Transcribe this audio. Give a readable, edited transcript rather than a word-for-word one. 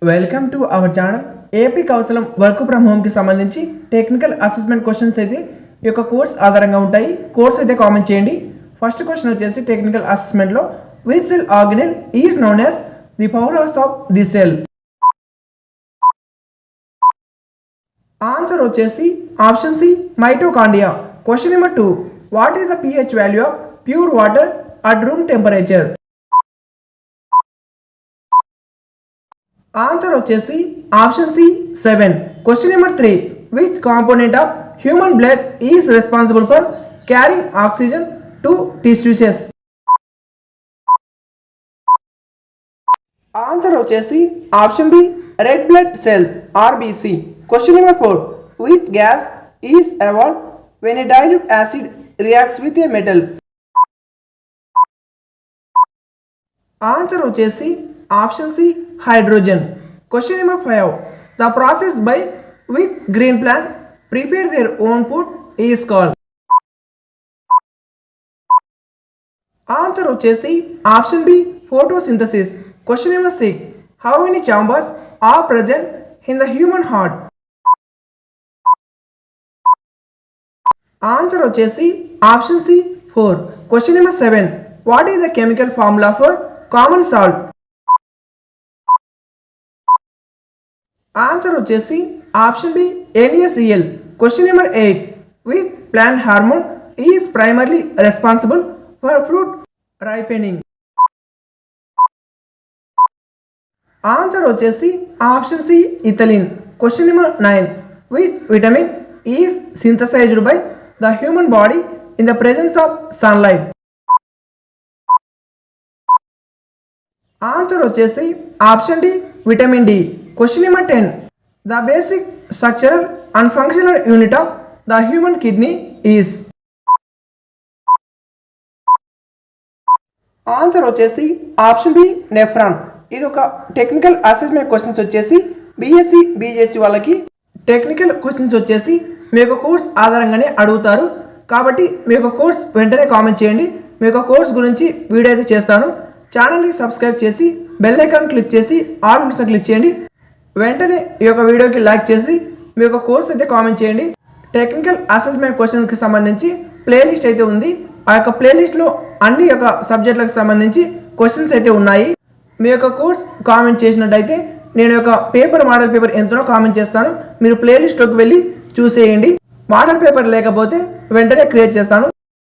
Welcome to our channel. AP Kaushalam work from home కి సంబంధించి technical assessment questions అయితే ఈ యొక్క కోర్స్ ఆధారంగా ఉంటాయి. కోర్స్ అయితే కామెంట్ చేయండి. ఫస్ట్ క్వశ్చన్ వచ్చేసి టెక్నికల్ అసెస్మెంట్ లో which cell organelle is known as the power house of the cell? Answer వచ్చేసి option C mitochondria. Question number 2, what is the pH value of pure water at room temperature? Answer వచ్చేసి option C 7. Question number 3, which component of human blood is responsible for carrying oxygen to tissues? Answer వచ్చేసి option B red blood cell RBC. Question number 4, which gas is evolved when a dilute acid reacts with a metal? Answer వచ్చేసి option C hydrogen. Question number 5, the process by which green plant prepare their own food is called? Answer వచ్చేసి option B photosynthesis. Question number 6, how many chambers are present in the human heart? Answer వచ్చేసి option C 4. Question number 7, what is the chemical formula for common salt? Answer వచ్చేసి option B NaCl. Question number 8, which plant hormone is primarily responsible for fruit ripening? Answer వచ్చేసి option C ethylene. Question number 9, which vitamin is synthesised by the human body in the presence of sunlight? Answer వచ్చేసి option D vitamin D. Question number 10, the basic structural and functional unit of the human kidney is? Answer వచ్చేసి option B nephron. ఇది ఒక technical assessment questions వచ్చేసి BSc BJC వాళ్ళకి technical questions వచ్చేసి మీ యొక్క course ఆధారంగానే అడుగుతారు. కాబట్టి మీ యొక్క కోర్స్ వెంటనే కామెంట్ చేయండి. మీ యొక్క కోర్స్ గురించి వీడియో అయితే చేస్తాను. ఛానల్ని సబ్స్క్రైబ్ చేసి బెల్ ఐకాన్ క్లిక్ చేసి ఆల్ ఆప్షన్ క్లిక్ చేయండి. వెంటనే ఈ యొక్క వీడియోకి లైక్ చేసి మీ యొక్క కోర్స్ అయితే కామెంట్ చేయండి. టెక్నికల్ అసెస్మెంట్ క్వశ్చన్స్కి సంబంధించి ప్లేలిస్ట్ అయితే ఉంది. ఆ యొక్క ప్లేలిస్ట్లో అన్ని యొక్క సబ్జెక్టులకు సంబంధించి క్వశ్చన్స్ అయితే ఉన్నాయి. మీ యొక్క కోర్స్ కామెంట్ చేసినట్టయితే నేను యొక్క మోడల్ పేపర్ ఎంతనో కామెంట్ చేస్తాను. మీరు ప్లేలిస్ట్లోకి వెళ్ళి చూసేయండి. మోడల్ పేపర్ లేకపోతే వెంటనే క్రియేట్ చేస్తాను.